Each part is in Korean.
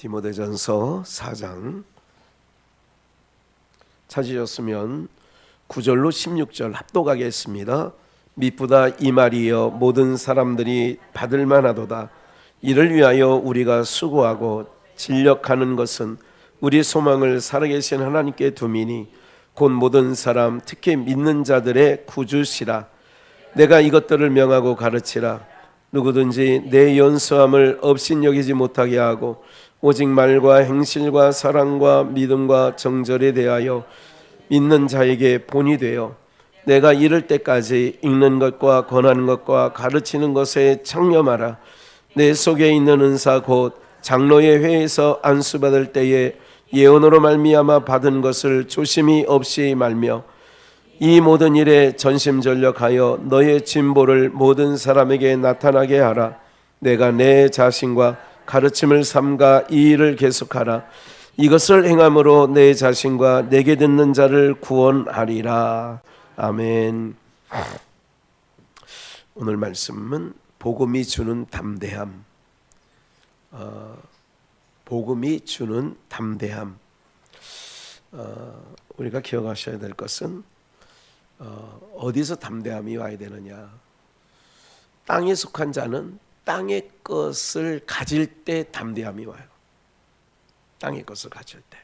디모데전서 4장 찾으셨으면 9절로 16절 합독하겠습니다. 미쁘다 이 말이여 모든 사람들이 받을 만하도다. 이를 위하여 우리가 수고하고 진력하는 것은 우리 소망을 살아계신 하나님께 두미니 곧 모든 사람 특히 믿는 자들의 구주시라. 내가 이것들을 명하고 가르치라. 누구든지 내 연수함을 업신여기지 못하게 하고 오직 말과 행실과 사랑과 믿음과 정절에 대하여 믿는 자에게 본이 되어 내가 이를 때까지 읽는 것과 권하는 것과 가르치는 것에 창념하라. 내 속에 있는 은사 곧 장로의 회에서 안수받을 때에 예언으로 말미암아 받은 것을 조심히 없이 말며 이 모든 일에 전심전력하여 너의 진보를 모든 사람에게 나타나게 하라. 내가 내 자신과 가르침을 삼가 이 일을 계속하라. 이것을 행함으로 내 자신과 내게 듣는 자를 구원하리라. 아멘. 오늘 말씀은 복음이 주는 담대함. 복음이 주는 담대함. 우리가 기억하셔야 될 것은 어디서 담대함이 와야 되느냐. 땅에 속한 자는 땅의 것을 가질 때 담대함이 와요. 땅의 것을 가질 때.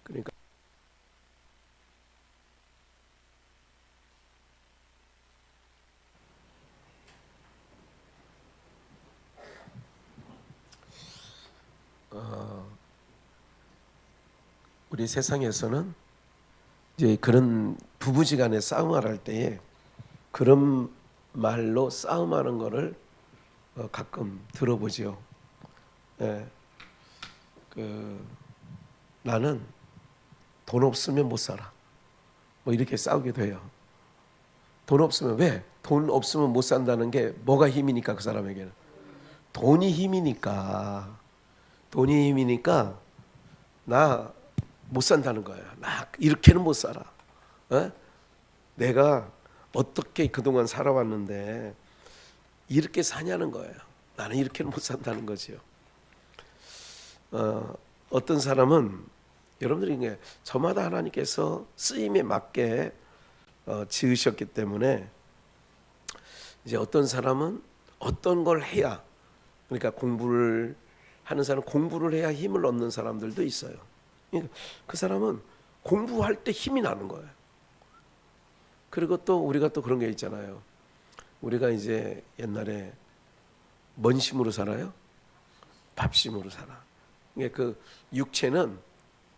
그러니까 우리 세상에서는 이제 그런 부부지간에 싸움을 할 때에 그런 말로 싸움하는 거를 가끔 들어보지요. 예, 나는 돈 없으면 못 살아. 뭐 이렇게 싸우기도 해요. 돈 없으면 왜? 돈 없으면 못 산다는 게 뭐가 힘이니까 그 사람에게는 돈이 힘이니까. 돈이 힘이니까 나 못 산다는 거야. 나 이렇게는 못 살아. 내가 어떻게 그동안 살아왔는데 이렇게 사냐는 거예요. 나는 이렇게는 못 산다는 거지요. 어떤 사람은 여러분들이 저마다 하나님께서 쓰임에 맞게 지으셨기 때문에 이제 어떤 사람은 어떤 걸 해야, 그러니까 공부를 하는 사람 공부를 해야 힘을 얻는 사람들도 있어요. 그 사람은 공부할 때 힘이 나는 거예요. 그리고 또 우리가 또 그런 게 있잖아요. 우리가 이제 옛날에 뭔 심으로 살아요? 밥심으로 살아. 그 육체는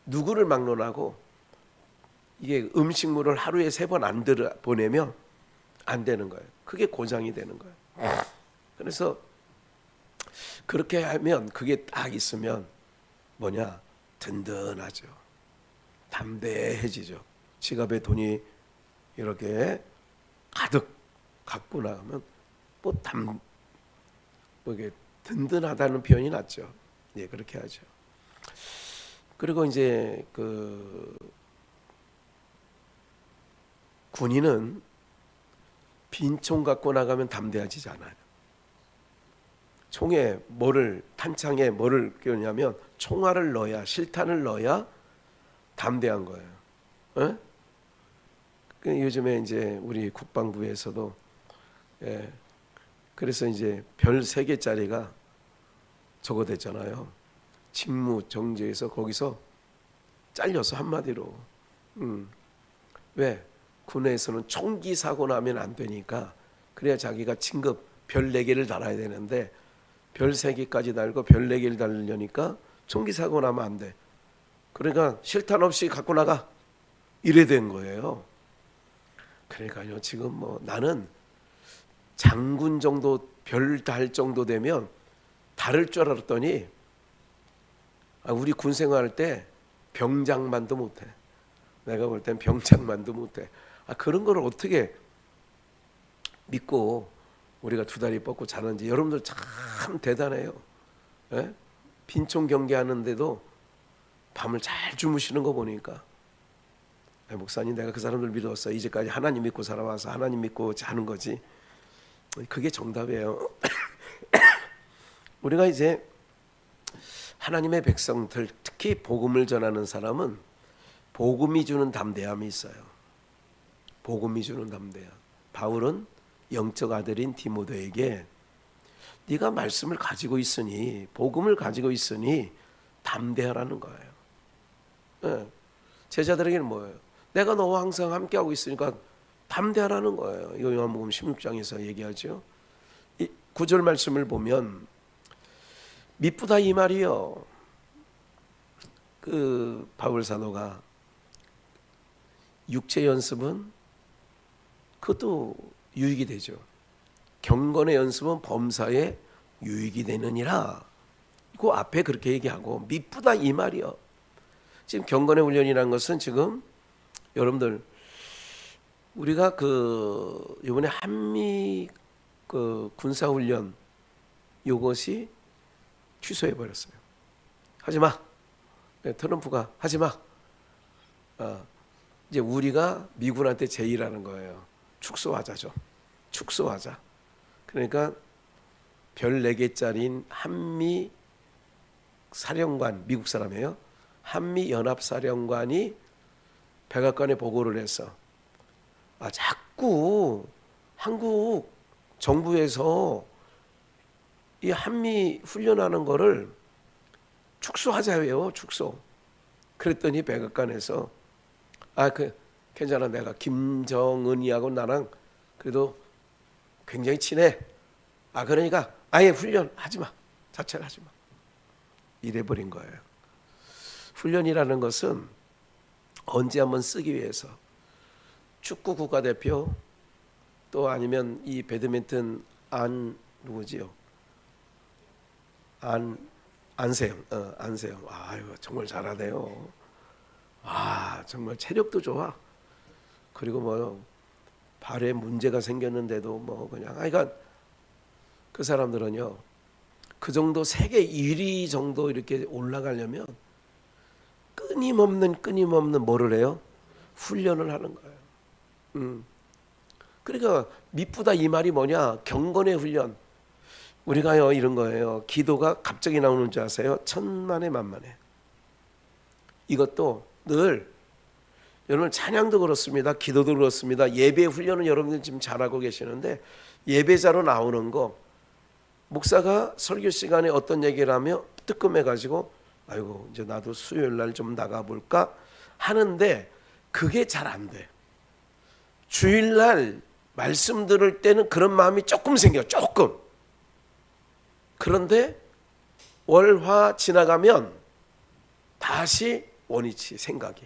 누구를 막론하고 이게 음식물을 하루에 3번 안 보내면 안 되는 거예요. 그게 고장이 되는 거예요. 그래서 그렇게 하면 그게 딱 있으면 뭐냐? 든든하죠. 담대해지죠. 지갑에 돈이 이렇게 가득 갖고 나가면 뭐 이게 든든하다는 표현이 낫죠. 예, 그렇게 하죠. 그리고 이제 군인은 빈총 갖고 나가면 담대해지지 않아요. 총에 탄창에 뭐를 끼우냐면 총알을 넣어야, 실탄을 넣어야 담대한 거예요. 요즘에 이제 우리 국방부에서도 그래서 이제 별 3개짜리가 저거 됐잖아요. 직무 정지에서 거기서 잘려서 한마디로. 왜? 군에서는 총기 사고 나면 안 되니까 그래야 자기가 진급 별 4개를 달아야 되는데 별 3개까지 달고 별 4개를 달려니까 총기 사고 나면 안 돼. 그러니까 실탄 없이 갖고 나가. 이래 된 거예요. 그러니까요, 지금 뭐 나는 장군 정도 별 달 정도 되면 다를 줄 알았더니 우리 군 생활할 때 병장만도 못해. 내가 볼 땐 병장만도 못해. 그런 거를 어떻게 믿고 우리가 2다리 뻗고 자는지. 여러분들 참 대단해요. 빈총 경계하는데도 밤을 잘 주무시는 거 보니까 목사님, 내가 그 사람들 믿었어. 이제까지 하나님 믿고 살아와서 하나님 믿고 자는 거지. 그게 정답이에요. 우리가 이제 하나님의 백성들, 특히 복음을 전하는 사람은 복음이 주는 담대함이 있어요. 복음이 주는 담대함. 바울은 영적 아들인 디모데에게 네가 말씀을 가지고 있으니, 복음을 가지고 있으니 담대하라는 거예요. 네. 제자들에게는 뭐예요? 내가 너와 항상 함께하고 있으니까 담대하라는 거예요. 이거 요한복음 16장에서 얘기하죠. 이 9절 말씀을 보면 미쁘다 이 말이요. 그 바울 사도가 육체 연습은 그것도 유익이 되죠. 경건의 연습은 범사에 유익이 되느니라. 그 앞에 그렇게 얘기하고 미쁘다 이 말이요. 지금 경건의 훈련이라는 것은 지금 여러분들 우리가 그 이번에 한미 그 군사 훈련 이것이 취소해 버렸어요. 하지 마. 트럼프가 하지 마. 이제 우리가 미군한테 제의라는 거예요. 축소하자죠. 축소하자. 그러니까 별 4개짜리인 한미 사령관, 미국 사람이에요. 한미 연합사령관이 백악관에 보고를 해서 자꾸 한국 정부에서 이 한미 훈련하는 거를 축소하자요. 축소. 그랬더니 백악관에서 괜찮아. 내가 김정은이하고 나랑 그래도 굉장히 친해. 그러니까 아예 훈련 하지 마. 자체를 하지 마. 이래버린 거예요. 훈련이라는 것은 언제 한번 쓰기 위해서 축구 국가대표 또 아니면 이 배드민턴 누구지요? 안세영. 아유 정말 잘하네요. 정말 체력도 좋아. 그리고 뭐 발에 문제가 생겼는데도 뭐 그냥 그러니까 그 사람들은요. 그 정도 세계 1위 정도 이렇게 올라가려면 끊임없는 뭐를 해요? 훈련을 하는 거예요. 그러니까 미쁘다 이 말이 뭐냐? 경건의 훈련. 우리가요 이런 거예요. 기도가 갑자기 나오는 줄 아세요? 천만에 만만에. 이것도 늘 여러분 찬양도 그렇습니다. 기도도 그렇습니다. 예배 훈련은 여러분들 지금 잘하고 계시는데 예배자로 나오는 거 목사가 설교 시간에 어떤 얘기를 하며 뜨끔해가지고 아이고 이제 나도 수요일 날 좀 나가볼까 하는데 그게 잘 안 돼. 주일날 말씀 들을 때는 그런 마음이 조금 생겨. 조금. 그런데 월화 지나가면 다시 원위치 생각이.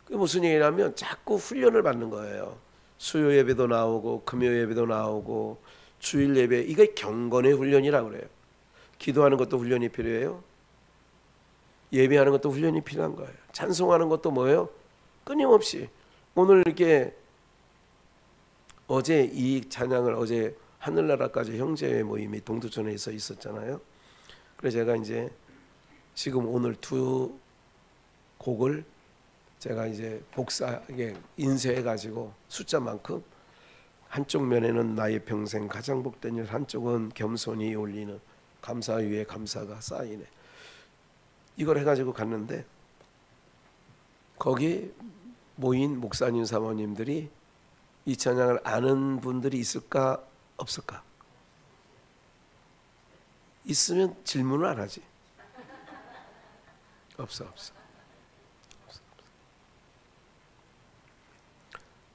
그게 무슨 얘기냐면 자꾸 훈련을 받는 거예요. 수요 예배도 나오고 금요 예배도 나오고 주일 예배. 이게 경건의 훈련이라고 그래요. 기도하는 것도 훈련이 필요해요. 예배하는 것도 훈련이 필요한 거예요. 찬송하는 것도 뭐예요? 끊임없이. 오늘 이렇게 어제 이 찬양을 어제 하늘나라까지 형제 모임이 동두천에서 있었잖아요. 그래서 제가 이제 지금 오늘 2 곡을 제가 이제 복사하게 인쇄해가지고 숫자만큼 한쪽 면에는 나의 평생 가장 복된 일, 한쪽은 겸손히 올리는 감사 위에 감사가 쌓이네. 이걸 해가지고 갔는데 거기 모인 목사님 사모님들이 이 찬양을 아는 분들이 있을까 없을까? 있으면 질문을 안 하지. 없어.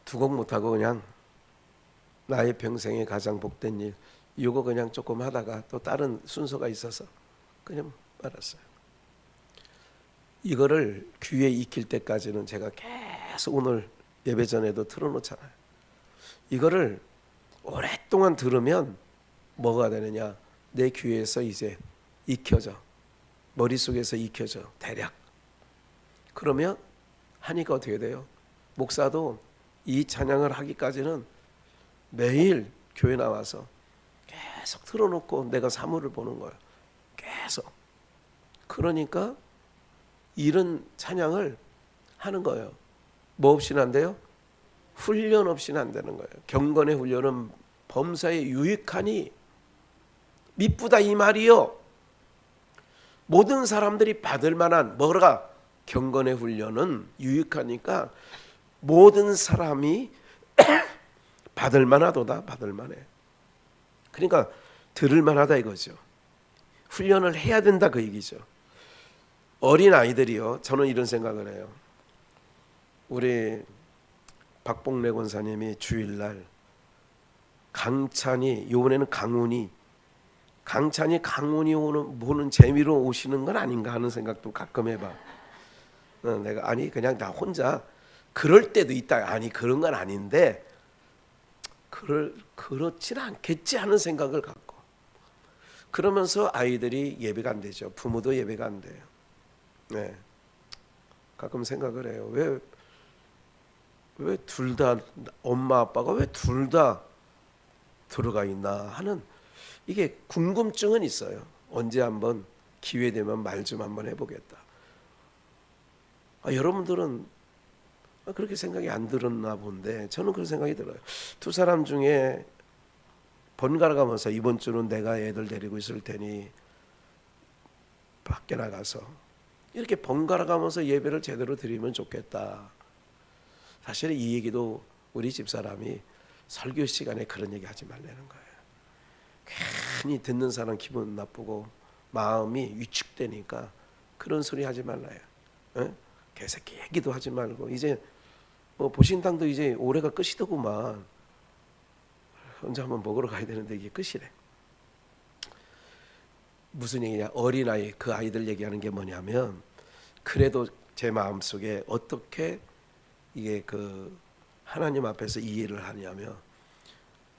2 곡 못하고 그냥 나의 평생에 가장 복된 일 이거 그냥 조금 하다가 또 다른 순서가 있어서 그냥 말았어요. 이거를 귀에 익힐 때까지는 제가 계속 오늘 예배 전에도 틀어놓잖아요. 이거를 오랫동안 들으면 뭐가 되느냐? 내 귀에서 이제 익혀져. 머릿속에서 익혀져. 대략. 그러면 하니까 어떻게 돼요? 목사도 이 찬양을 하기까지는 매일 교회 나와서 계속 틀어놓고 내가 사물을 보는 거예요. 계속. 그러니까 이런 찬양을 하는 거예요. 뭐 없이는 안 돼요? 훈련 없이는 안 되는 거예요. 경건의 훈련은 범사에 유익하니 미쁘다 이 말이요. 모든 사람들이 받을 만한 뭐가 경건의 훈련은 유익하니까 모든 사람이 받을 만하도다. 받을 만해. 그러니까 들을 만하다 이거죠. 훈련을 해야 된다 그 얘기죠. 어린 아이들이요. 저는 이런 생각을 해요. 우리 박봉래 권사님이 주일날 강찬이 이번에는 강찬이 강운이 보는 재미로 오시는 건 아닌가 하는 생각도 가끔 해봐. 내가 아니 그냥 나 혼자 그럴 때도 있다. 아니 그런 건 아닌데 그렇진 않겠지 하는 생각을 갖고 그러면서 아이들이 예배가 안 되죠. 부모도 예배가 안 돼요. 네. 가끔 생각을 해요. 왜 둘 다 엄마 아빠가 왜 둘 다 들어가 있나 하는 이게 궁금증은 있어요. 언제 한번 기회 되면 말 좀 한번 해보겠다. 여러분들은 그렇게 생각이 안 들었나 본데 저는 그런 생각이 들어요. 두 사람 중에 번갈아 가면서 이번 주는 내가 애들 데리고 있을 테니 밖에 나가서 이렇게 번갈아 가면서 예배를 제대로 드리면 좋겠다. 사실 이 얘기도 우리 집사람이 설교 시간에 그런 얘기 하지 말라는 거예요. 괜히 듣는 사람 기분 나쁘고 마음이 위축되니까 그런 소리 하지 말라요. 개새끼 얘기도 하지 말고 이제 뭐 보신탕도 이제 올해가 끝이더구만. 혼자 한번 먹으러 가야 되는데 이게 끝이래. 무슨 얘기냐? 어린아이 그 아이들 얘기하는 게 뭐냐면 그래도 제 마음속에 어떻게 이게 그 하나님 앞에서 이해를 하냐면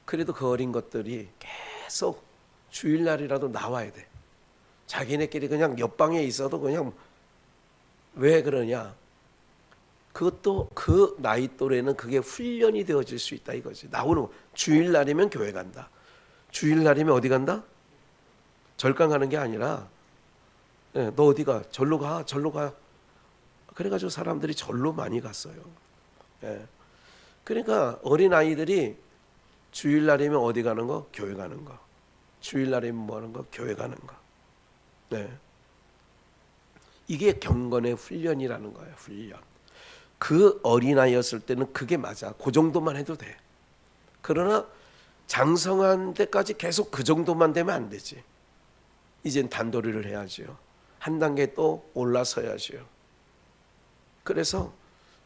그래도 그 어린 것들이 계속 주일날이라도 나와야 돼. 자기네끼리 그냥 옆방에 있어도 그냥 왜 그러냐? 그것도 그 나이 또래는 그게 훈련이 되어질 수 있다 이거지. 나오는 주일날이면 교회 간다. 주일날이면 어디 간다? 절간 가는 게 아니라 너 어디 가? 절로 가. 절로 가. 그래가지고 사람들이 절로 많이 갔어요. 그러니까 어린아이들이 주일날이면 어디 가는 거? 교회 가는 거. 주일날이면 뭐 하는 거? 교회 가는 거. 이게 경건의 훈련이라는 거예요. 훈련. 그 어린아이였을 때는 그게 맞아. 그 정도만 해도 돼. 그러나 장성한 데까지 계속 그 정도만 되면 안 되지. 이젠 단도리를 해야죠. 한 단계 또 올라서야죠. 그래서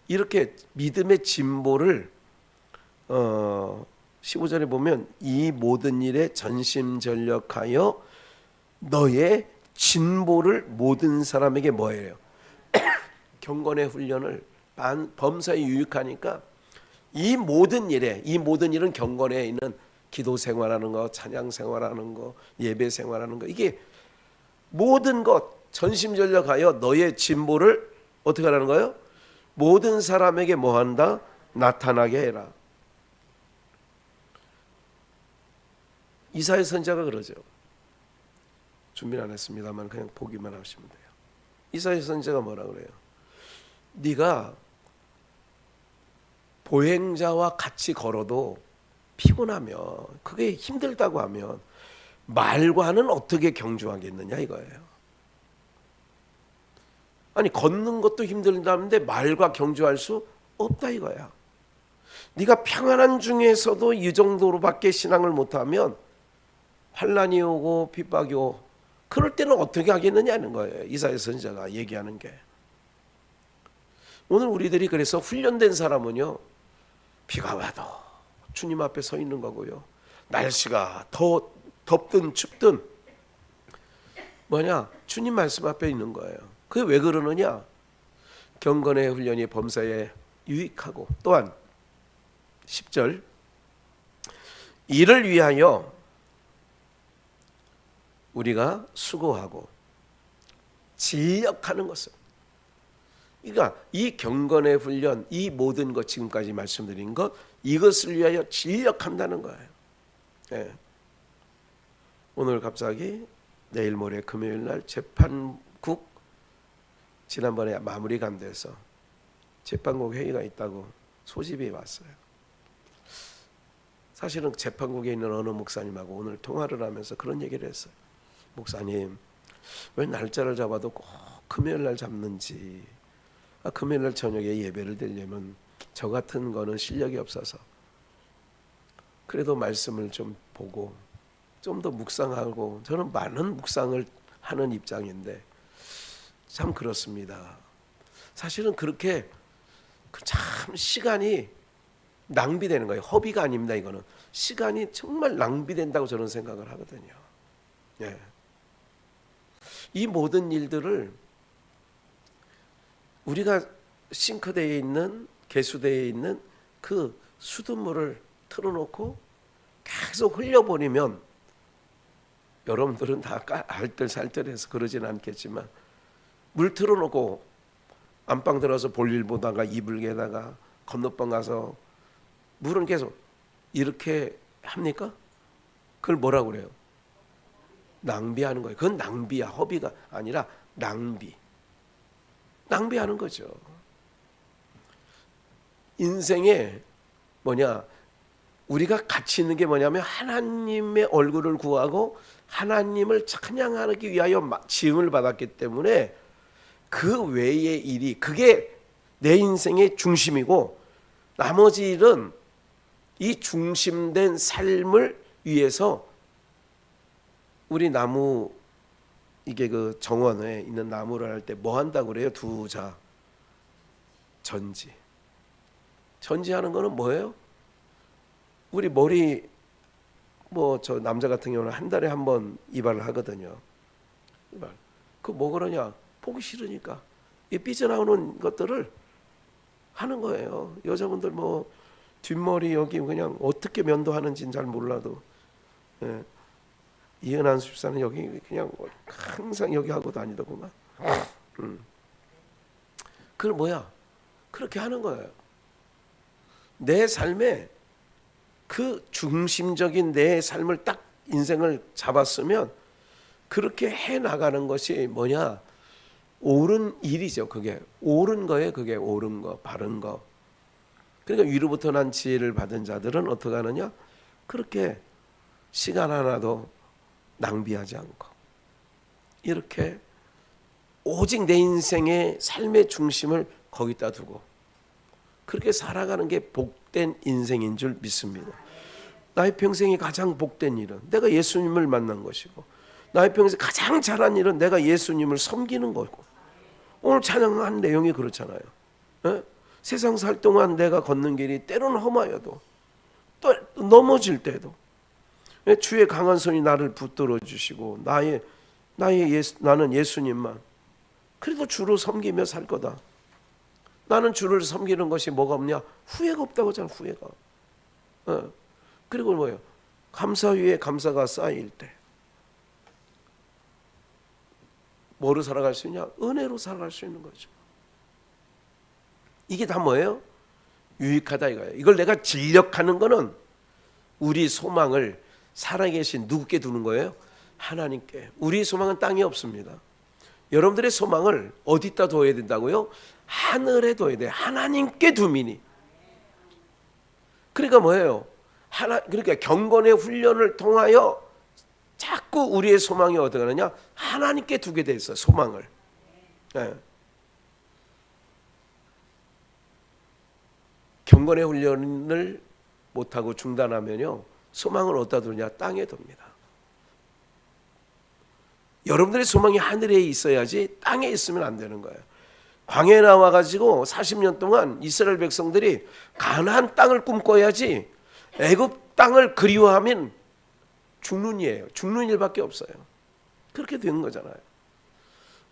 이렇게 믿음의 진보를 15절에 보면 이 모든 일에 전심전력하여 너의 진보를 모든 사람에게 뭐예요? 경건의 훈련을 범사에 유익하니까 이 모든 일은 경건에 있는 기도 생활하는 거, 찬양 생활하는 거, 예배 생활하는 거 이게 모든 것 전심전력하여 너의 진보를 어떻게 하라는 거예요? 모든 사람에게 뭐 한다? 나타나게 해라. 이사야 선지자가 그러죠. 준비는 안 했습니다만 그냥 보기만 하시면 돼요. 이사야 선지자가 뭐라 그래요? 네가 보행자와 같이 걸어도 피곤하면 그게 힘들다고 하면 말과는 어떻게 경주하겠느냐 이거예요. 아니 걷는 것도 힘들다는데 말과 경주할 수 없다 이거야. 네가 평안한 중에서도 이 정도로밖에 신앙을 못하면 환난이 오고 핍박이 오고 그럴 때는 어떻게 하겠느냐는 거예요. 이사야 선지자가 얘기하는 게. 오늘 우리들이 그래서 훈련된 사람은요. 비가 와도 주님 앞에 서 있는 거고요. 날씨가 더 덥든 춥든 뭐냐? 주님 말씀 앞에 있는 거예요. 그게 왜 그러느냐? 경건의 훈련이 범사에 유익하고 또한 10절 이를 위하여 우리가 수고하고 진력하는 것은 그러니까 이 경건의 훈련 이 모든 것 지금까지 말씀드린 것 이것을 위하여 진력한다는 거예요. 오늘 갑자기 내일 모레 금요일 날 재판국 지난번에 마무리가 안 돼서 재판국 회의가 있다고 소집이 왔어요. 사실은 재판국에 있는 어느 목사님하고 오늘 통화를 하면서 그런 얘기를 했어요. 목사님 왜 날짜를 잡아도 꼭 금요일 날 잡는지. 금요일 날 저녁에 예배를 드리려면 저 같은 거는 실력이 없어서 그래도 말씀을 좀 보고 좀 더 묵상하고, 저는 많은 묵상을 하는 입장인데 참 그렇습니다. 사실은 그렇게 참 시간이 낭비되는 거예요. 허비가 아닙니다. 이거는 시간이 정말 낭비된다고 저는 생각을 하거든요. 예. 이 모든 일들을 우리가 싱크대에 있는, 개수대에 있는 그 수돗물을 틀어놓고 계속 흘려버리면, 여러분들은 다 알뜰살뜰해서 그러진 않겠지만 물 틀어놓고 안방 들어서 볼일 보다가 이불 개다가 건너방 가서 물은 계속 이렇게 합니까? 그걸 뭐라고 그래요? 낭비하는 거예요. 그건 낭비야. 허비가 아니라 낭비하는 거죠. 인생에 우리가 가치 있는 게 뭐냐면 하나님의 얼굴을 구하고 하나님을 찬양하기 위하여 지음을 받았기 때문에 그 외의 일이, 그게 내 인생의 중심이고, 나머지 일은 이 중심된 삶을 위해서 우리 나무, 이게 그 정원에 있는 나무를 할 때 뭐 한다고 그래요? 두자. 전지하는 거는 뭐예요? 우리 머리, 저 남자 같은 경우는 한 달에 한 번 이발을 하거든요. 이발. 그 뭐 그러냐? 보기 싫으니까 이 삐져나오는 것들을 하는 거예요. 여자분들 뒷머리 여기 그냥 어떻게 면도하는지는 잘 몰라도, 예. 이은한 집사는 여기 그냥 항상 여기 하고 다니더구만. 그걸 뭐야? 그렇게 하는 거예요. 내 삶에 그 중심적인 내 삶을 딱 인생을 잡았으면 그렇게 해 나가는 것이 뭐냐? 옳은 일이죠. 그게 옳은 거예요. 그게 옳은 거, 바른 거. 그러니까 위로부터 난 지혜를 받은 자들은 어떻게 하느냐? 그렇게 시간 하나도 낭비하지 않고 이렇게 오직 내 인생의 삶의 중심을 거기다 두고 그렇게 살아가는 게 복된 인생인 줄 믿습니다. 나의 평생이 가장 복된 일은 내가 예수님을 만난 것이고, 나의 평생 가장 잘한 일은 내가 예수님을 섬기는 거고. 오늘 찬양한 내용이 그렇잖아요. 에? 세상 살 동안 내가 걷는 길이 때로는 험하여도, 또 넘어질 때도 주의 강한 손이 나를 붙들어 주시고 나는 예수님만, 그래도 주로 섬기며 살 거다. 나는 주를 섬기는 것이 뭐가 없냐? 후회가 없다고 하잖아. 후회가. 그리고 뭐예요? 감사 위에 감사가 쌓일 때 뭐로 살아갈 수 있냐? 은혜로 살아갈 수 있는 거죠. 이게 다 뭐예요? 유익하다 이거예요. 이걸 내가 진력하는 거는 우리 소망을 살아계신 누구께 두는 거예요? 하나님께. 우리 소망은 땅에 없습니다. 여러분들의 소망을 어디다 둬야 된다고요? 하늘에 둬야 돼요. 하나님께 두미니. 그러니까 뭐예요? 그러니까 경건의 훈련을 통하여 자꾸 우리의 소망이 어떻게 하느냐? 하나님께 두게 돼 있어요. 소망을. 네. 경건의 훈련을 못하고 중단하면요, 소망을 어디다 두냐? 땅에 둡니다. 여러분들의 소망이 하늘에 있어야지 땅에 있으면 안 되는 거예요. 광야에 나와가지고 40년 동안 이스라엘 백성들이 가나안 땅을 꿈꿔야지 애굽 땅을 그리워하면 죽는 일이에요. 죽는 일밖에 없어요. 그렇게 되는 거잖아요.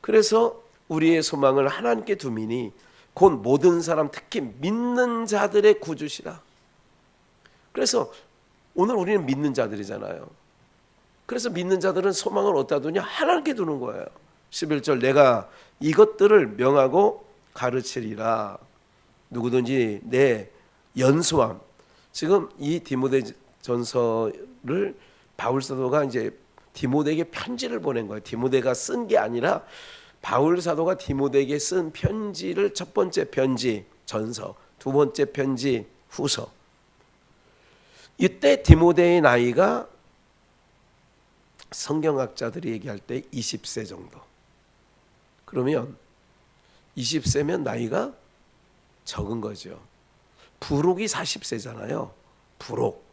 그래서 우리의 소망을 하나님께 두미니 곧 모든 사람, 특히 믿는 자들의 구주시라. 그래서 오늘 우리는 믿는 자들이잖아요. 그래서 믿는 자들은 소망을 어디다 두냐? 하나님께 두는 거예요. 11절 내가 이것들을 명하고 가르치리라. 누구든지 내 연소함. 지금 이 디모데전서를 바울 사도가 이제 디모데에게 편지를 보낸 거예요. 디모데가 쓴 게 아니라 바울 사도가 디모데에게 쓴 편지를 첫 번째 편지 전서, 두 번째 편지 후서. 이때 디모데의 나이가 성경학자들이 얘기할 때 20세 정도. 그러면 20세면 나이가 적은 거죠. 부록이 40세잖아요. 부록.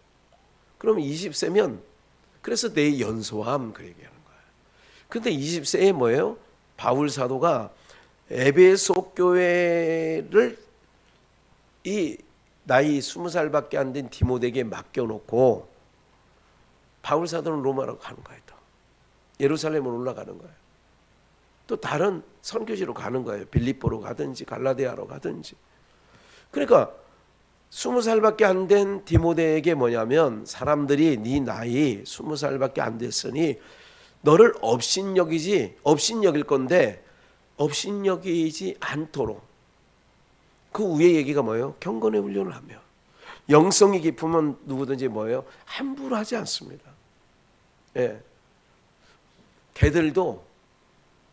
그럼 20세면 그래서 내 연소함 그 얘기하는 거예요. 근데 20세에 뭐예요? 바울 사도가 에베소 교회를 이 나이 20살밖에 안 된 디모데에게 맡겨놓고 바울 사도는 로마로 가는 거예요. 또 예루살렘으로 올라가는 거예요. 또 다른 선교지로 가는 거예요. 빌립보로 가든지 갈라디아로 가든지. 그러니까 20살밖에 안 된 디모데에게 뭐냐면 사람들이 네 나이 20살밖에 안 됐으니 너를 업신여길 건데 업신여기지 않도록 그 위에 얘기가 뭐예요? 경건의 훈련을 하며 영성이 깊으면 누구든지 뭐예요? 함부로 하지 않습니다. 예. 개들도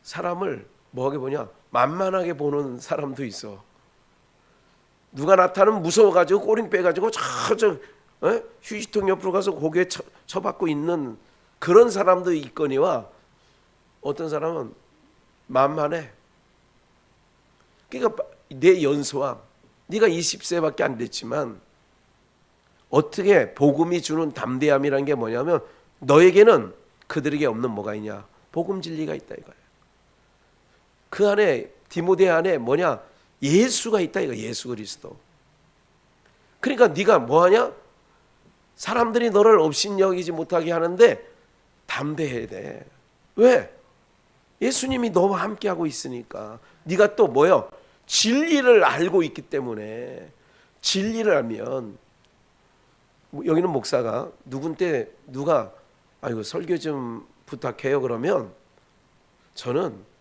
사람을 뭐하게 보냐? 만만하게 보는 사람도 있어. 누가 나타나면 무서워가지고 꼬링 빼가지고 휴지통 옆으로 가서 고개 쳐박고 있는 그런 사람도 있거니와 어떤 사람은 만만해. 그러니까 내 연소함, 네가 20세밖에 안 됐지만 어떻게 복음이 주는 담대함이란 게 뭐냐면 너에게는 그들에게 없는 뭐가 있냐? 복음 진리가 있다 이거예요. 그 안에 디모데 안에 뭐냐? 예수가 있다 이거. 예수 그리스도. 그러니까 네가 뭐하냐? 사람들이 너를 업신여기지 못하게 하는데 담대해야 돼. 왜? 예수님이 너와 함께하고 있으니까. 네가 또 뭐요? 진리를 알고 있기 때문에. 진리를 알면 여기는 목사가 누군데 누가 아이고 설교 좀 부탁해요 그러면 저는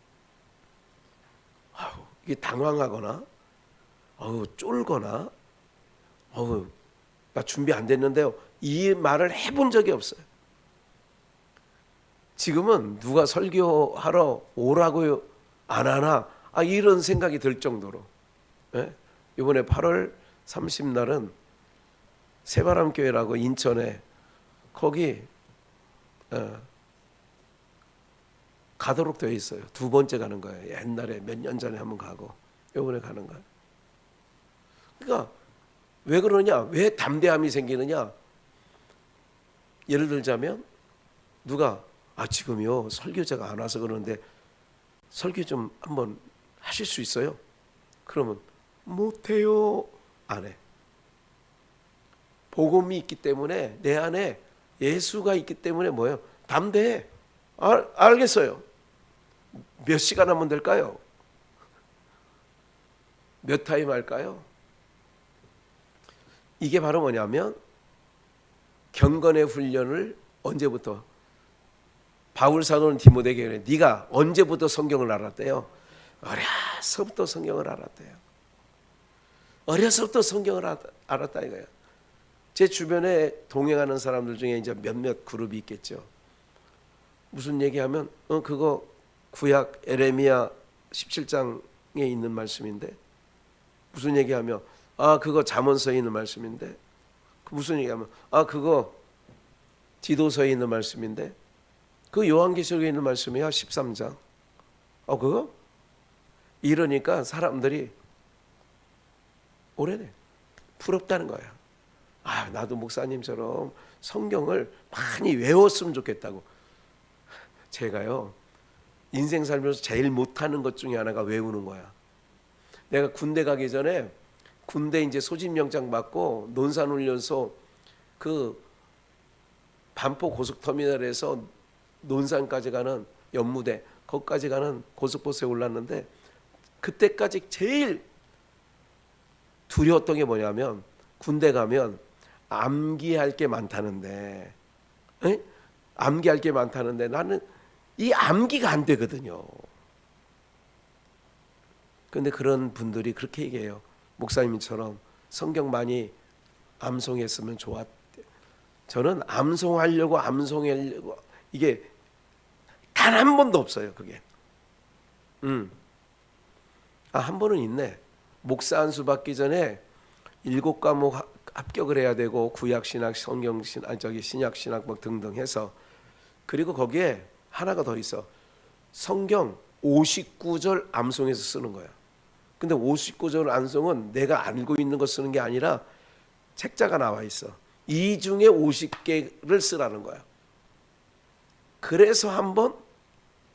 이게 당황하거나 쫄거나 나 준비 안 됐는데요 이 말을 해본 적이 없어요. 지금은 누가 설교하러 오라고 안 하나 이런 생각이 들 정도로. 예? 이번에 8월 30날은 새바람교회라고 인천에 거기 가도록 되어 있어요. 두 번째 가는 거예요. 옛날에 몇 년 전에 한번 가고 이번에 가는 거예요. 그러니까 왜 그러냐? 왜 담대함이 생기느냐? 예를 들자면 누가 지금요 설교자가 안 와서 그러는데 설교 좀 한번 하실 수 있어요? 그러면 못해요. 안 해. 복음이 있기 때문에 내 안에 예수가 있기 때문에 뭐예요? 담대해. 알겠어요. 몇 시간 하면 될까요? 몇 타임 할까요? 이게 바로 뭐냐면 경건의 훈련을 언제부터 바울 사도는 디모데에게 그래. 네가 언제부터 성경을 알았대요? 어려서부터 성경을 알았대요. 어려서부터 성경을 알았다 이거예요. 제 주변에 동행하는 사람들 중에 이제 몇몇 그룹이 있겠죠. 무슨 얘기하면 그거 구약 에레미야 17장에 있는 말씀인데 무슨 얘기하면 그거 잠언서에 있는 말씀인데 무슨 얘기하면 그거 디도서에 있는 말씀인데 그 요한계시록에 있는 말씀이야 13장. 그거? 이러니까 사람들이 오래돼. 부럽다는 거야. 나도 목사님처럼 성경을 많이 외웠으면 좋겠다고. 제가요 인생 살면서 제일 못하는 것 중에 하나가 외우는 거야. 내가 군대 가기 전에 군대 이제 소집영장 받고 논산훈련소 그 반포 고속터미널에서 논산까지 가는 연무대 거기까지 가는 고속버스에 올랐는데 그때까지 제일 두려웠던 게 뭐냐면 군대 가면 암기할 게 많다는데 암기할 게 많다는데 나는 이 암기가 안 되거든요. 그런데 그런 분들이 그렇게 얘기해요. 목사님처럼 성경 많이 암송했으면 좋았대. 저는 암송하려고 이게 단 한 번도 없어요. 그게. 한 번은 있네. 목사 안수 받기 전에 7과목 합격을 해야 되고 구약신학, 성경신학, 신약신학 뭐 등등 해서 그리고 거기에 하나가 더 있어. 성경 59절 암송해서 쓰는 거야. 근데 59절 암송은 내가 알고 있는 거 쓰는 게 아니라 책자가 나와 있어. 이 중에 50개를 쓰라는 거야. 그래서 한번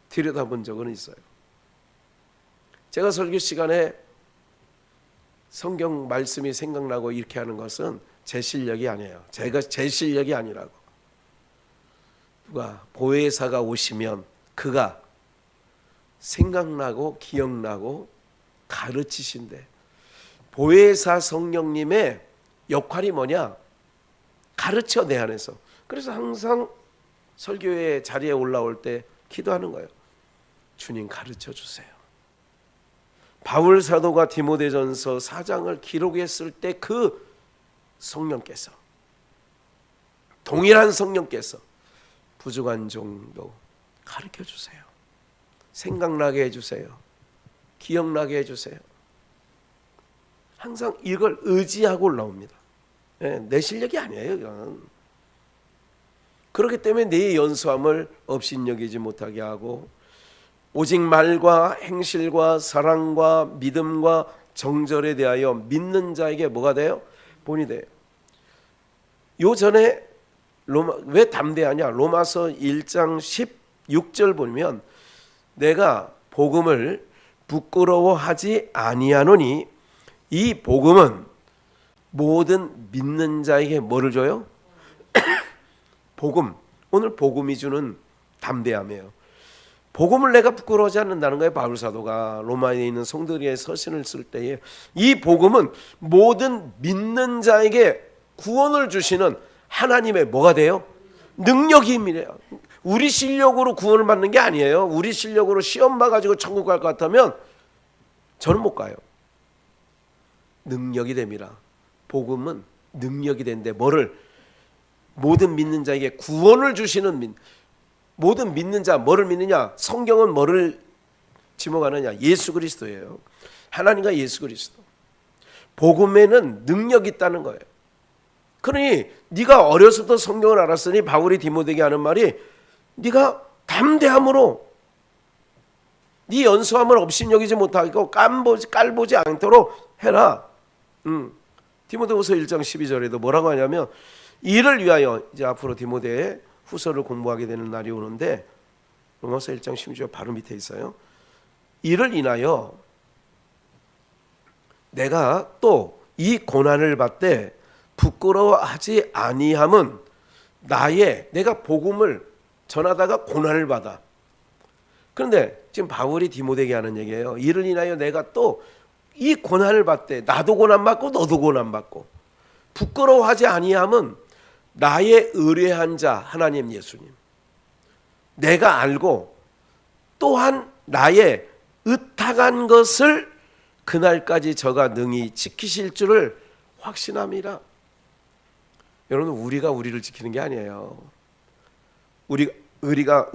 들여다본 적은 있어요. 제가 설교 시간에 성경 말씀이 생각나고 이렇게 하는 것은 제 실력이 아니에요. 제 실력이 아니라고. 누가 보혜사가 오시면 그가 생각나고 기억나고 가르치신대. 보혜사 성령님의 역할이 뭐냐? 가르쳐 내 안에서. 그래서 항상 설교의 자리에 올라올 때 기도하는 거예요. 주님 가르쳐 주세요. 바울 사도가 디모데전서 4장을 기록했을 때 그 성령께서, 동일한 성령께서 부족한 정도 가르쳐 주세요. 생각나게 해주세요. 기억나게 해주세요. 항상 이걸 의지하고 올라옵니다. 내 실력이 아니에요, 이건. 그렇기 때문에 내 연수함을 업신여기지 못하게 하고 오직 말과 행실과 사랑과 믿음과 정절에 대하여 믿는 자에게 뭐가 돼요? 본이 돼요. 요 전에 왜 담대하냐? 로마서 1장 16절 보면 내가 복음을 부끄러워하지 아니하노니 이 복음은 모든 믿는 자에게 뭐를 줘요? 복음. 오늘 복음이 주는 담대함이에요. 복음을 내가 부끄러워하지 않는다는 거예요. 바울 사도가 로마에 있는 성도들의 서신을 쓸 때에 이 복음은 모든 믿는 자에게 구원을 주시는 하나님의 뭐가 돼요? 능력임이래요. 우리 실력으로 구원을 받는 게 아니에요. 우리 실력으로 시험 봐가지고 천국 갈 것 같으면 저는 못 가요. 능력이 됩니다. 복음은 능력이 되는데 뭐를? 모든 믿는 자에게 구원을 주시는 모든 믿는 자 뭐를 믿느냐? 성경은 뭐를 지목하느냐? 예수 그리스도예요. 하나님과 예수 그리스도. 복음에는 능력이 있다는 거예요. 그러니 네가 어려서부터 성경을 알았으니 바울이 디모데에게 하는 말이 네가 담대함으로 네 연수함을 업신여기지 못하고 깔보지 않도록 해라. 디모데후서 1장 12절에도 뭐라고 하냐면 이를 위하여 이제 앞으로 디모데의 후서를 공부하게 되는 날이 오는데 로마서 1장 16절 바로 밑에 있어요. 이를 인하여 내가 또 이 고난을 받되 부끄러워하지 아니함은 내가 복음을 전하다가 고난을 받아. 그런데 지금 바울이 디모데에게 하는 얘기예요. 이를 인하여 내가 또 이 고난을 받되 나도 고난받고 너도 고난받고 부끄러워하지 아니함은 나의 의뢰한 자 하나님 예수님 내가 알고 또한 나의 의탁한 것을 그날까지 저가 능히 지키실 줄을 확신함이라. 여러분 우리가 우리를 지키는 게 아니에요. 우리가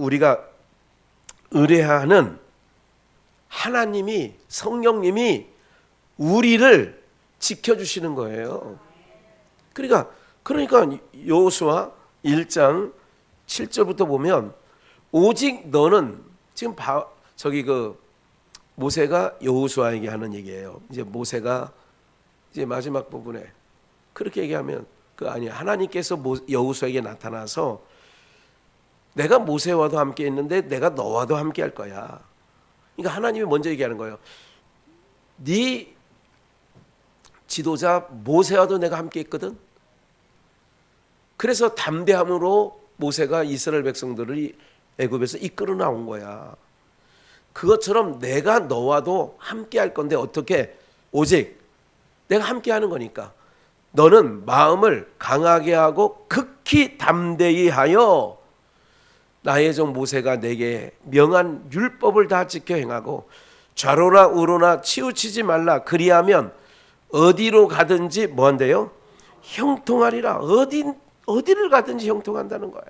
의뢰하는 하나님이 성령님이 우리를 지켜주시는 거예요. 그러니까 여호수아 1장 7절부터 보면 오직 너는 지금 모세가 여호수아에게 하는 얘기예요. 이제 모세가 이제 마지막 부분에 그렇게 얘기하면 하나님께서 여호수아에게 나타나서 내가 모세와도 함께 했는데 내가 너와도 함께 할 거야. 그러니까 하나님이 먼저 얘기하는 거예요. 네 지도자 모세와도 내가 함께 했거든. 그래서 담대함으로 모세가 이스라엘 백성들을 애굽에서 이끌어 나온 거야. 그것처럼 내가 너와도 함께 할 건데 어떻게? 오직 내가 함께 하는 거니까 너는 마음을 강하게 하고 극히 담대히 하여 나의 종 모세가 내게 명한 율법을 다 지켜 행하고 좌로나 우로나 치우치지 말라. 그리하면 어디로 가든지 뭐한대요? 형통하리라. 어디를 가든지 형통한다는 거예요.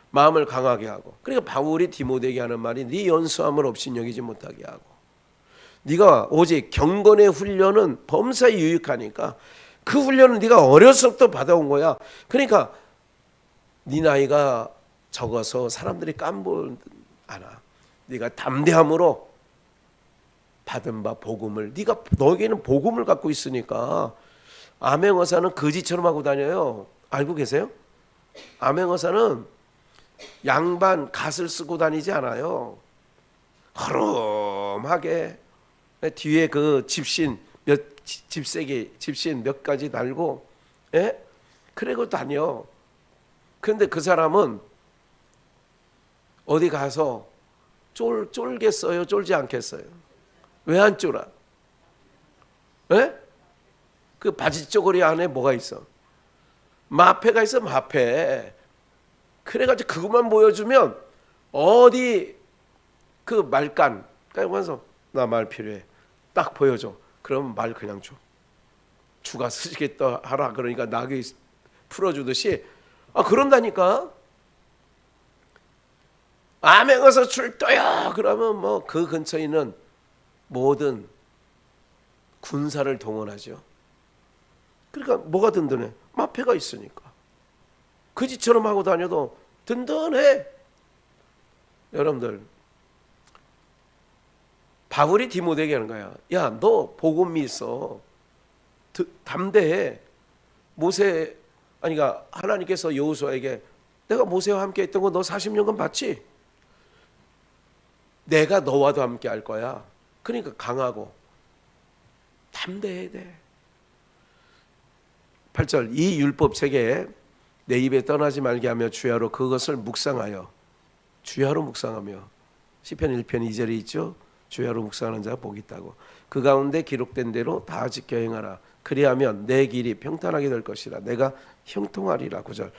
마음을 강하게 하고. 그러니까 바울이 디모데에게 하는 말이 네 연수함을 업신여기지 못하게 하고 네가 오직 경건의 훈련은 범사에 유익하니까 그 훈련은 네가 어려서부터 받아온 거야. 그러니까 네 나이가 적어서 사람들이 깜볼 않아. 네가 담대함으로 받은 바 복음을, 너에게는 복음을 갖고 있으니까. 암행어사는 거지처럼 하고 다녀요. 알고 계세요? 암행어사는 양반 갓을 쓰고 다니지 않아요. 허름하게 뒤에 그 집신 몇 가지 달고, 예? 그러고 다녀. 그런데 그 사람은 어디 가서 쫄겠어요? 쫄지 않겠어요? 왜 안 쫄아? 예? 그 바지 쪼그리 안에 뭐가 있어? 마패가 있어, 마패. 그래가지고 그것만 보여주면 어디 그 말간 가서 나 말 필요해 딱 보여줘. 그러면 말 그냥 줘. 주가 쓰시겠다 하라 그러니까 낙이 풀어주듯이. 그런다니까. 암행어사 출도야 그러면 뭐 그 근처에 있는 모든 군사를 동원하죠. 그러니까 뭐가 든든해? 마패가 있으니까. 거지처럼 하고 다녀도 든든해. 여러분들, 바울이 디모데에게 하는 거야. 야, 너 복음이 있어. 담대해. 그러니까 하나님께서 여호수아에게 내가 모세와 함께 했던 거 너 40년간 봤지? 내가 너와도 함께 할 거야. 그러니까 강하고 담대해야 돼. 8절, 이 율법 책에 내 입에 떠나지 말게 하며 주야로 그것을 묵상하여, 주야로 묵상하며. 시편 1편 2절에 있죠. 주야로 묵상하는 자가 복이 있다고. 그 가운데 기록된 대로 다 지켜 행하라. 그리하면 내 길이 평탄하게 될 것이라. 내가 형통하리라. 9절,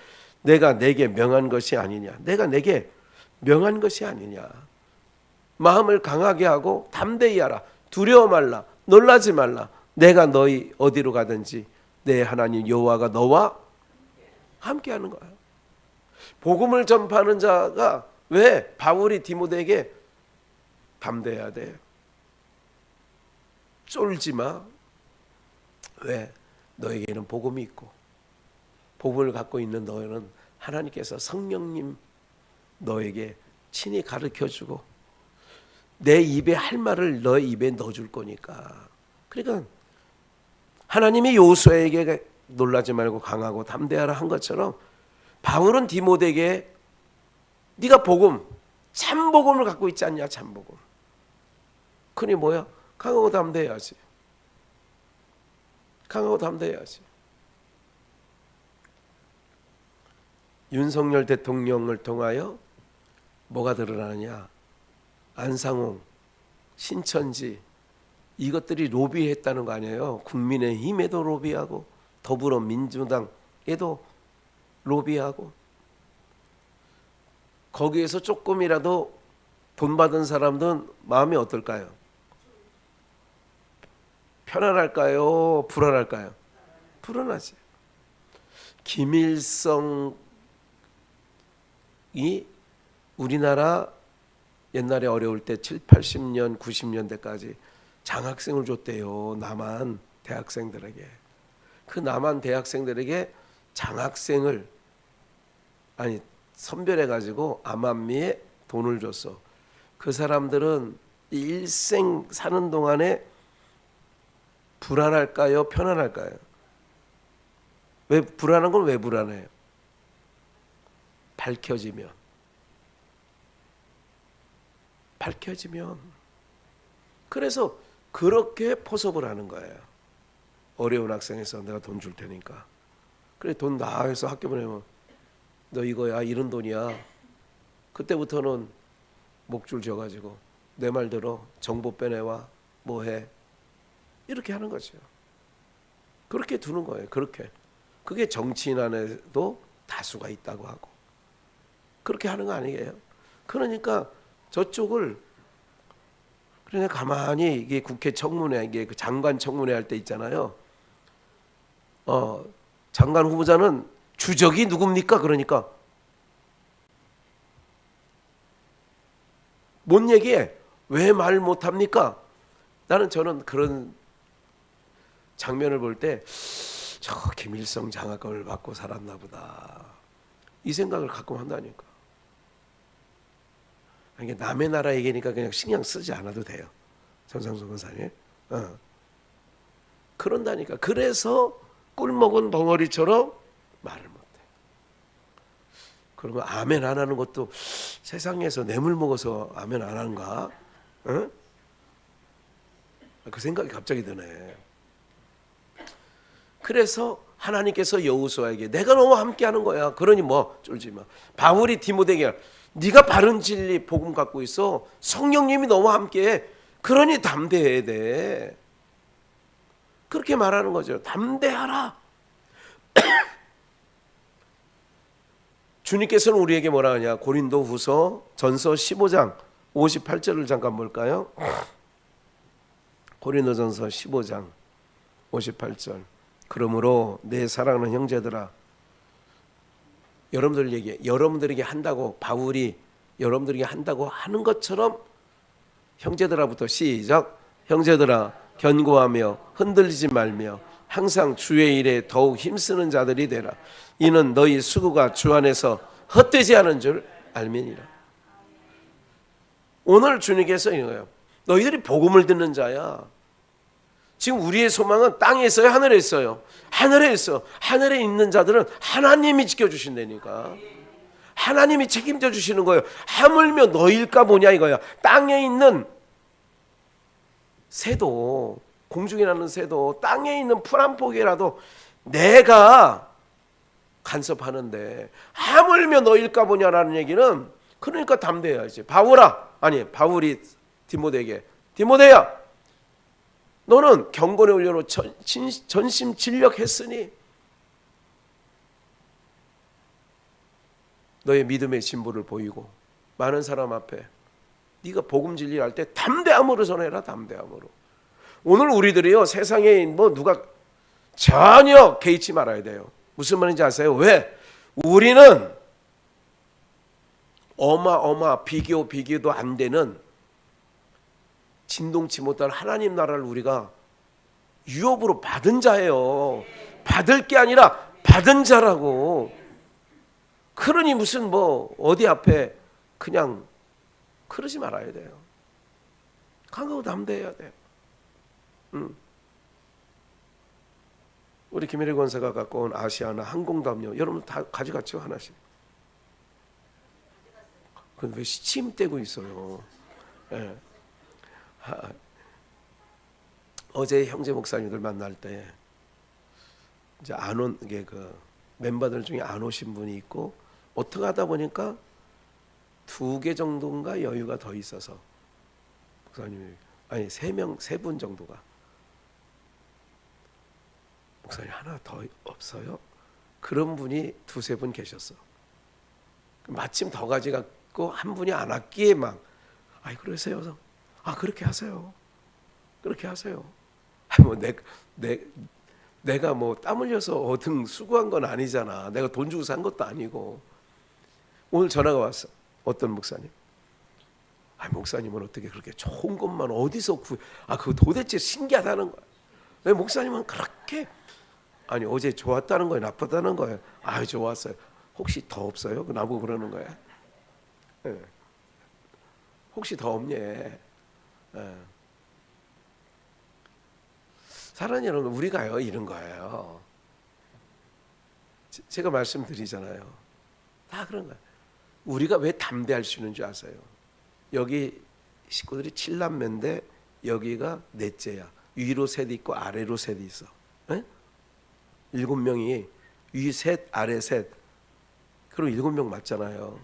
내가 내게 명한 것이 아니냐. 내가 내게 명한 것이 아니냐. 마음을 강하게 하고 담대히 하라. 두려워 말라. 놀라지 말라. 내가 너희 어디로 가든지 내 하나님 여호와가 너와 함께하는 거야. 복음을 전파하는 자가 왜 바울이 디모데에게 담대해야 돼? 쫄지 마. 왜? 너에게는 복음이 있고 복음을 갖고 있는 너는 하나님께서 성령님 너에게 친히 가르쳐주고 내 입에 할 말을 너의 입에 넣어줄 거니까. 그러니까 하나님이 여호수아에게 놀라지 말고 강하고 담대하라 한 것처럼 바울은 디모데에게 네가 복음, 참복음을 갖고 있지 않냐. 참복음. 그니 뭐야? 강하고 담대해야지. 강하고 담대해야지. 윤석열 대통령을 통하여 뭐가 드러나느냐? 안상홍, 신천지 이것들이 로비했다는 거 아니에요. 국민의힘에도 로비하고 더불어민주당에도 로비하고. 거기에서 조금이라도 돈 받은 사람들은 마음이 어떨까요? 편안할까요? 불안할까요? 불안하지. 김일성이 우리나라 옛날에 어려울 때 7, 80년, 90년대까지 장학생을 줬대요. 남한 대학생들에게. 그 남한 대학생들에게 장학생을 선별해가지고 암암리에 돈을 줬어. 그 사람들은 일생 사는 동안에 불안할까요? 편안할까요? 왜 불안한 건 왜 불안해요? 밝혀지면. 그래서 그렇게 포섭을 하는 거예요. 어려운 학생에서 내가 돈 줄 테니까. 그래 돈 나 해서 학교 보내면 너 이거야 이런 돈이야. 그때부터는 목줄 져가지고 내 말 들어 정보 빼내와 뭐해 이렇게 하는 거죠. 그렇게 두는 거예요. 그렇게. 그게 정치인 안에도 다수가 있다고 하고 그렇게 하는 거 아니에요. 그러니까 저쪽을 그냥 가만히 이게 국회 청문회 이게 그 장관 청문회 할 때 있잖아요. 장관 후보자는 주적이 누굽니까? 그러니까 뭔 얘기해? 왜 말 못합니까? 저는 그런 장면을 볼 때 저 김일성 장학금을 받고 살았나 보다 이 생각을 가끔 한다니까. 이게 남의 나라 얘기니까 그냥 신경 쓰지 않아도 돼요. 전상수 권사님. 그런다니까. 그래서 꿀먹은 벙어리처럼 말을 못해. 그러면 아멘 안 하는 것도 세상에서 뇌물 먹어서 아멘 안 하는가? 응? 그 생각이 갑자기 드네. 그래서 하나님께서 여호수아에게 내가 너무 함께하는 거야. 그러니 뭐 쫄지 마. 바울이 디모데에게 네가 바른 진리 복음 갖고 있어. 성령님이 너무 함께해. 그러니 담대해야 돼. 그렇게 말하는 거죠. 담대하라. 주님께서는 우리에게 뭐라 하냐? 고린도후서 전서 15장 58절을 잠깐 볼까요? 고린도전서 15장 58절. 그러므로 내 사랑하는 형제들아, 여러분들에게 한다고 바울이 여러분들에게 한다고 하는 것처럼 형제들아부터 시작. 형제들아, 견고하며 흔들리지 말며 항상 주의 일에 더욱 힘쓰는 자들이 되라. 이는 너희 수고가 주 안에서 헛되지 않은 줄 알미니라. 오늘 주님께서 이거예요. 너희들이 복음을 듣는 자야. 지금 우리의 소망은 땅에 있어요, 하늘에 있어요? 하늘에 있어. 하늘에 있는 자들은 하나님이 지켜주신다니까. 하나님이 책임져 주시는 거예요. 하물며 너일까 보냐 이거야. 땅에 있는 새도, 공중에 나는 새도, 땅에 있는 풀 한 포기라도 내가 간섭하는데 하물며 너일까 보냐라는 얘기는, 그러니까 담대해야지. 바울이 디모데에게, 디모데야, 너는 경건의 훈련으로 전심진력했으니 너의 믿음의 진보를 보이고 많은 사람 앞에 네가 복음 진리할 때 담대함으로 전해라. 담대함으로. 오늘 우리들이요, 세상에 뭐 누가 전혀 개의치 말아야 돼요. 무슨 말인지 아세요? 왜? 우리는 비교도 안 되는 진동치 못할 하나님 나라를 우리가 유업으로 받은 자예요. 받을 게 아니라 받은 자라고. 그러니 무슨 뭐 어디 앞에 그냥 그러지 말아야 돼요. 강하고 담대해야 돼요. 우리 김일희 권사가 갖고 온 아시아나 항공담요, 여러분 다 가져갔죠? 하나씩. 근데 왜 시침 떼고 있어요? 예. 어제 형제 목사님들 만날 때 이제 안 온 게 그 멤버들 중에 안 오신 분이 있고, 어떻게 하다 보니까 2개 정도인가 여유가 더 있어서 목사님이, 아니 3분 정도가, 목사님 하나 더 없어요? 그런 분이 2-3분 계셨어. 마침 더 가져갔고 한 분이 안 왔기에 막, 아이 그러세요? 아 그렇게 하세요. 그렇게 하세요. 뭐 내가 뭐 땀 흘려서 얻은 수고한 건 아니잖아. 내가 돈 주고 산 것도 아니고. 오늘 전화가 왔어. 어떤 목사님. 아 목사님은 어떻게 그렇게 좋은 것만 어디서 그거 도대체 신기하다는 거야. 왜 목사님은 그렇게, 아니 어제 좋았다는 거예요, 나쁘다는 거예요? 아 좋았어요. 혹시 더 없어요? 나보고 그러는 거야. 네. 혹시 더 없냐. 네. 사랑하는 여러분, 우리가요 이런 거예요. 제가 말씀드리잖아요. 다 그런 거예요. 우리가 왜 담대할 수 있는 줄 아세요? 여기 식구들이 7남매인데 여기가 넷째야. 위로 셋 있고 아래로 셋 있어. 네? 7명이 위 셋 아래 셋. 그럼 7명 맞잖아요.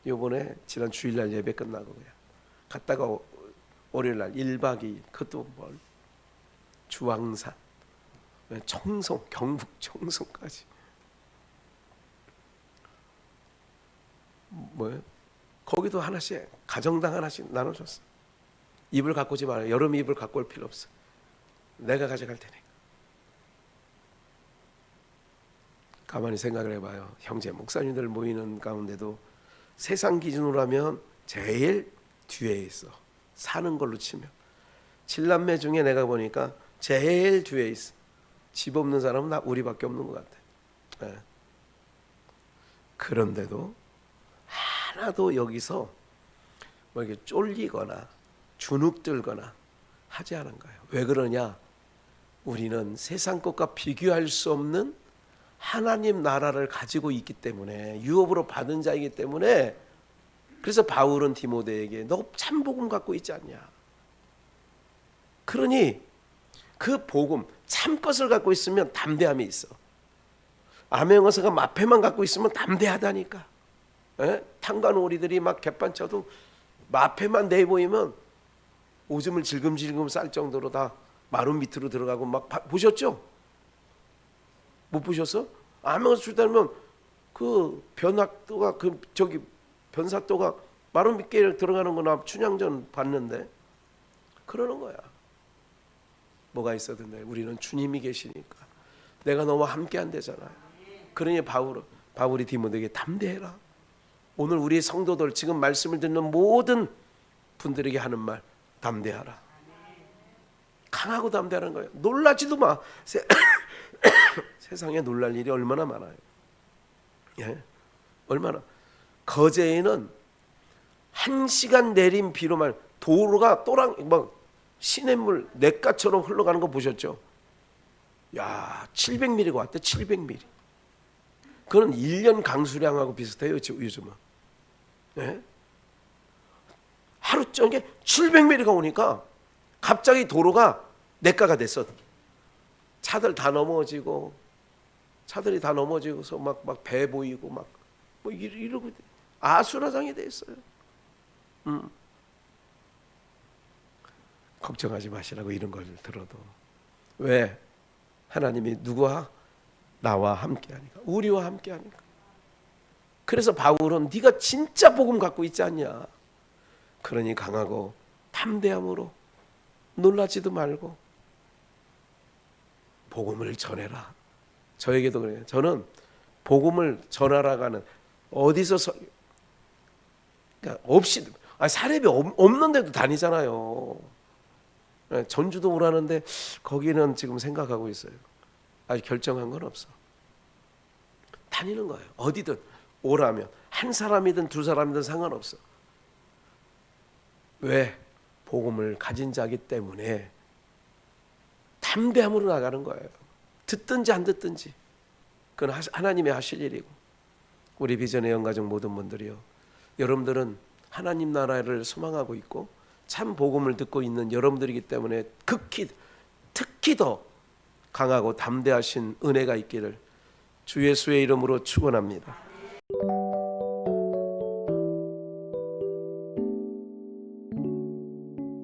요번에 지난 주일날 예배 끝나고 그냥 갔다가 월요일날 1박 2일, 그것도 뭘 주황산, 청송, 경북 청송까지. 뭐예요? 거기도 하나씩, 가정당 하나씩 나눠줬어. 이불 갖고 오지 말아요. 여름 이불 갖고 올 필요 없어. 내가 가져갈 테니까. 가만히 생각을 해봐요. 형제 목사님들 모이는 가운데도 세상 기준으로 하면 제일 뒤에 있어. 사는 걸로 치면 7남매 중에 내가 보니까 제일 뒤에 있어. 집 없는 사람은 나 우리밖에 없는 것 같아. 네. 그런데도 하나도 여기서 뭐 이렇게 쫄리거나 주눅들거나 하지 않은 거예요. 왜 그러냐? 우리는 세상 것과 비교할 수 없는 하나님 나라를 가지고 있기 때문에, 유업으로 받은 자이기 때문에. 그래서 바울은 디모데에게 너 참 복음 갖고 있지 않냐? 그러니 그 복음 참 것을 갖고 있으면 담대함이 있어. 암행어사가 마패만 갖고 있으면 담대하다니까. 탄관오리들이 막 갯반쳐도 마패만 내보이면 오줌을 질금질금 쌀 정도로 다 마루 밑으로 들어가고 막 보셨죠? 못 보셨어? 암행어사 출달면 그 변학도가 그 저기 변사도가 마루 밑에 들어가는 거나 춘향전 봤는데 그러는 거야. 뭐가 있어도 돼. 우리는 주님이 계시니까. 내가 너와 함께 안 되잖아요. 그러니 바울이 디모데에게 담대해라. 오늘 우리 성도들 지금 말씀을 듣는 모든 분들에게 하는 말, 담대하라. 강하고 담대하는 거예요. 놀라지도 마. 세상에 놀랄 일이 얼마나 많아요. 예? 얼마나. 거제에는 1시간 내린 비로만 도로가 막 시냇물 냇가처럼 흘러가는 거 보셨죠? 야, 700mm가 왔대. 700mm. 그건 1년 강수량하고 비슷해요, 요즘은. 예? 하루 종일 700mm가 오니까 갑자기 도로가 냇가가 됐어. 차들이 다 넘어지고서 막 배 보이고 막 뭐 이러고 아수라장이 돼 있어요. 걱정하지 마시라고 이런 걸 들어도. 왜? 하나님이 누구와? 나와 함께하니까. 우리와 함께하니까. 그래서 바울은 네가 진짜 복음 갖고 있지 않냐? 그러니 강하고 담대함으로 놀라지도 말고 복음을 전해라. 저에게도 그래요. 저는 복음을 전하라고 하는 어디서 그러니까 없이 사례비 없는데도 다니잖아요. 전주도 오라는데 거기는 지금 생각하고 있어요. 아직 결정한 건 없어. 다니는 거예요. 어디든 오라면 한 사람이든 두 사람이든 상관없어. 왜? 복음을 가진 자기 때문에 담대함으로 나가는 거예요. 듣든지 안 듣든지 그건 하나님이 하실 일이고. 우리 비전의 영가족 모든 분들이요, 여러분들은 하나님 나라를 소망하고 있고 참 복음을 듣고 있는 여러분들이기 때문에 특히 더 강하고 담대하신 은혜가 있기를 주 예수의 이름으로 축원합니다.